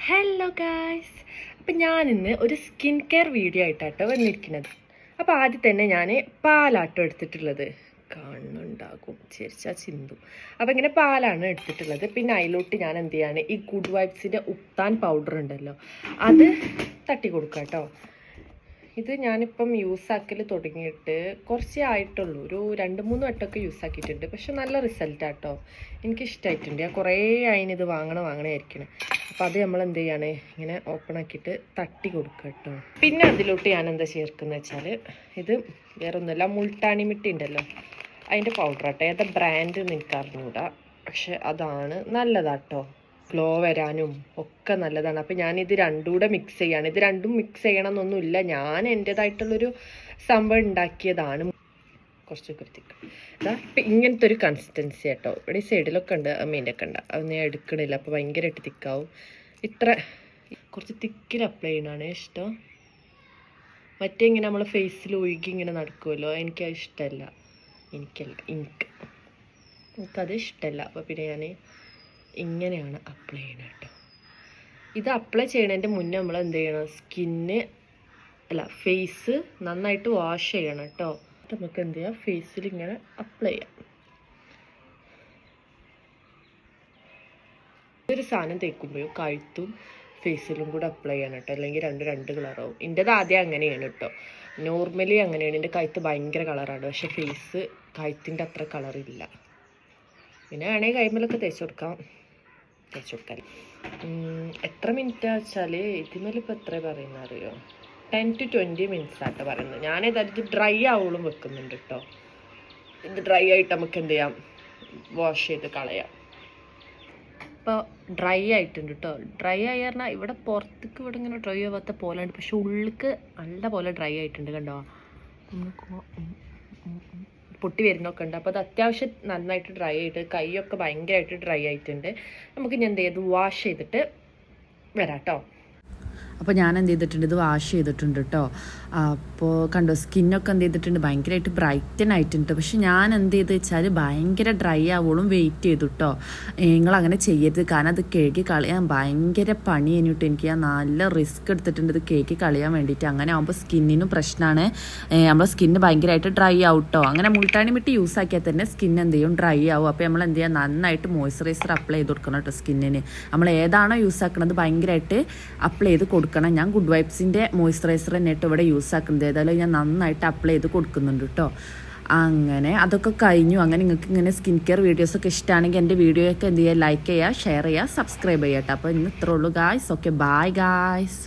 Hello guys, അപ്പം ഞാനിന്ന് ഒരു സ്കിൻ കെയർ വീഡിയോ ആയിട്ടാട്ടോ വന്നിരിക്കുന്നത്. അപ്പോൾ ആദ്യം തന്നെ ഞാൻ പാലാട്ടോ എടുത്തിട്ടുള്ളത്, കാണുന്നുണ്ടാകും ചിരിച്ചാൽ ചിന്തും. അപ്പോൾ ഇങ്ങനെ പാലാണ് എടുത്തിട്ടുള്ളത്. പിന്നെ അതിലോട്ട് ഞാൻ എന്ത് ചെയ്യാണ്, ഈ ഗുഡ് വൈബ്സിൻ്റെ ഉപ്താൻ പൗഡർ ഉണ്ടല്ലോ, അത് തട്ടി കൊടുക്കാം കേട്ടോ. ഇത് ഞാനിപ്പം യൂസാക്കൽ തുടങ്ങിയിട്ട് കുറച്ചേ ആയിട്ടുള്ളൂ, ഒരു 2-3 വട്ടമൊക്കെ യൂസാക്കിയിട്ടുണ്ട്. പക്ഷെ നല്ല റിസൾട്ടാട്ടോ, എനിക്കിഷ്ടമായിട്ടുണ്ട്. ഞാൻ കുറേ അതിനിത് വാങ്ങണമായിരിക്കണം. അപ്പം അത് നമ്മൾ എന്ത് ചെയ്യാണ്, ഇങ്ങനെ ഓപ്പൺ ആക്കിയിട്ട് തട്ടി കൊടുക്കുക കേട്ടോ. പിന്നെ അതിലോട്ട് ഞാൻ എന്താ ചേർക്കുന്നത് വെച്ചാൽ, ഇത് വേറെ ഒന്നുമില്ല, മുൾട്ടാണി മിട്ടി ഉണ്ടല്ലോ, അതിൻ്റെ പൗഡർ ആട്ടോ. ഏതാ ബ്രാൻഡ് എനിക്ക് അറിഞ്ഞൂടാ, പക്ഷെ അതാണ് നല്ലതാട്ടോ. ഗ്ലോ വരാനും ഒക്കെ നല്ലതാണ്. അപ്പം ഞാനിത് രണ്ടും കൂടെ മിക്സ് ചെയ്യാണ്. ഇത് രണ്ടും മിക്സ് ചെയ്യണമെന്നൊന്നുമില്ല, ഞാൻ എൻ്റേതായിട്ടുള്ളൊരു സംഭവം ഉണ്ടാക്കിയതാണ്. കുറച്ചൊക്കെ എടുത്തിട്ട് ഇതാ ഇപ്പം ഇങ്ങനത്തെ ഒരു കൺസിസ്റ്റൻസി കേട്ടോ. ഇവിടെ ഈ സൈഡിലൊക്കെ ഉണ്ട്, അമ്മേൻ്റെ ഒക്കെ ഉണ്ട്, അത് ഞാൻ എടുക്കണില്ല, അപ്പോൾ ഭയങ്കരമായിട്ട് തിക്കാവും. ഇത്ര കുറച്ച് തിക്കിൽ അപ്ലൈ ചെയ്യണതാണ് ഇഷ്ടം. മറ്റേ ഇങ്ങനെ നമ്മൾ ഫേസിൽ ഒഴുകി ഇങ്ങനെ നടക്കുമല്ലോ, എനിക്കത് ഇഷ്ടമല്ല. എനിക്കത് ഇഷ്ടമല്ല. അപ്പോൾ പിന്നെ ഞാൻ ഇങ്ങനെയാണ് അപ്ലൈ ചെയ്യണം കേട്ടോ. ഇത് അപ്ലൈ ചെയ്യണതിൻ്റെ മുന്നേ നമ്മൾ എന്ത് ചെയ്യണം, ഫേസ് നന്നായിട്ട് വാഷ് ചെയ്യണം കേട്ടോ. നമുക്ക് എന്ത് ചെയ്യാം, ഫേസിൽ ഇങ്ങനെ അപ്ലൈ ചെയ്യാം. ഒരു സാധനം തേക്കുമ്പോഴും കഴുത്തും ഫേസിലും കൂടെ അപ്ലൈ ചെയ്യണം കേട്ടോ, അല്ലെങ്കിൽ രണ്ട് കളറാവും. എൻ്റെത് ആദ്യം അങ്ങനെയാണ് കേട്ടോ, നോർമലി അങ്ങനെയാണ്. എൻ്റെ കഴുത്ത് ഭയങ്കര കളറാണ്, പക്ഷെ ഫേസ് കഴുത്തിൻ്റെ അത്ര കളറില്ല. പിന്നെ വേണമെങ്കിൽ കൈമലൊക്കെ തേച്ച് കൊടുക്കാം. എത്ര മിനിറ്റാ വെച്ചാൽ ഇതിമേലിപ്പോൾ എത്ര പറയുന്നത് അറിയോ, 10 to 20 മിനിറ്റ്സ് ആട്ടോ പറയുന്നത്. ഞാനേതായാലും ഇത് ഡ്രൈ ആവോളും വെക്കുന്നുണ്ട് കേട്ടോ. ഇത് ഡ്രൈ ആയിട്ട് നമുക്ക് എന്ത് ചെയ്യാം, വാഷ് ചെയ്ത് കളയാം. ഇപ്പോൾ ഡ്രൈ ആയിട്ടുണ്ട് കേട്ടോ. ഡ്രൈ ആയി പറഞ്ഞാൽ ഇവിടെ പുറത്തേക്ക് ഇവിടെ ഇങ്ങനെ ഡ്രൈ ആവാത്ത പോലെ ഉണ്ട്, പക്ഷെ ഉള്ളിലേക്ക് നല്ല പോലെ ഡ്രൈ ആയിട്ടുണ്ട് കണ്ടോ, പൊട്ടി വരുന്നൊക്കെ ഉണ്ട്. അപ്പോൾ അത് അത്യാവശ്യം നന്നായിട്ട് ഡ്രൈ ആയിട്ട്, കൈയൊക്കെ ഭയങ്കരമായിട്ട് ഡ്രൈ ആയിട്ടുണ്ട്. നമുക്ക് ഞാൻ എന്ത് ചെയ്ത് വാഷ് ചെയ്തിട്ട് വരാം കേട്ടോ. അപ്പോൾ ഞാൻ എന്ത് ചെയ്തിട്ടുണ്ട്, ഇത് വാഷ് ചെയ്തിട്ടുണ്ട് കേട്ടോ. അപ്പോൾ കണ്ടോ, സ്കിന്നൊക്കെ എന്ത് ചെയ്തിട്ടുണ്ട്, ഭയങ്കരമായിട്ട് ബ്രൈറ്റൻ ആയിട്ടുണ്ട്. പക്ഷെ ഞാൻ എന്ത് ചെയ്ത് വെച്ചാൽ ഭയങ്കര ഡ്രൈ ആവോളും വെയിറ്റ് ചെയ്തു കേട്ടോ. നിങ്ങളങ്ങനെ ചെയ്യരുത്, കാരണം അത് കേക്ക് കളയാൻ ഭയങ്കര പണി കഴിഞ്ഞിട്ട് എനിക്ക് ഞാൻ നല്ല റിസ്ക് എടുത്തിട്ടുണ്ട് ഇത് കേക്ക് കളയാൻ വേണ്ടിയിട്ട്. അങ്ങനെ ആകുമ്പോൾ സ്കിന്നിനും പ്രശ്നമാണ്, നമ്മുടെ സ്കിന്ന് ഭയങ്കരമായിട്ട് ഡ്രൈ ആവും കേട്ടോ. അങ്ങനെ മുൾട്ടാണി മിട്ടി യൂസ് ആക്കിയാൽ തന്നെ സ്കിൻ എന്ത് ചെയ്യും, ഡ്രൈ ആവും. അപ്പോൾ നമ്മൾ എന്ത് ചെയ്യുക, നന്നായിട്ട് മോയ്സ്ചറൈസർ അപ്ലൈ ചെയ്ത് കൊടുക്കണം കേട്ടോ സ്കിന്നിന്. നമ്മൾ ഏതാണോ യൂസ് ആക്കുന്നത് ഭയങ്കരമായിട്ട് അപ്ലൈ ചെയ്ത് കൊടുക്കണം. ഞാൻ ഗുഡ് വൈബ്സിൻ്റെ മോയ്സ്ചറൈസർ തന്നെ കേട്ടോ ഇവിടെ യൂസ് ആക്കുന്നത്. ഏതായാലും ഞാൻ നന്നായിട്ട് അപ്ലൈ ചെയ്ത് കൊടുക്കുന്നുണ്ട് കേട്ടോ. അങ്ങനെ അതൊക്കെ കഴിഞ്ഞു. അങ്ങനെ നിങ്ങൾക്ക് ഇങ്ങനെ സ്കിൻ കെയർ വീഡിയോസൊക്കെ ഇഷ്ടമാണെങ്കിൽ എൻ്റെ വീഡിയോയൊക്കെ എന്ത് ചെയ്യുക, ലൈക്ക് ചെയ്യുക, ഷെയർ ചെയ്യുക, സബ്സ്ക്രൈബ് ചെയ്യുക കേട്ടോ. അപ്പോൾ ഇന്ന് ഇത്രേ ഉള്ളൂ ഗായ്സ്. Okay, bye guys.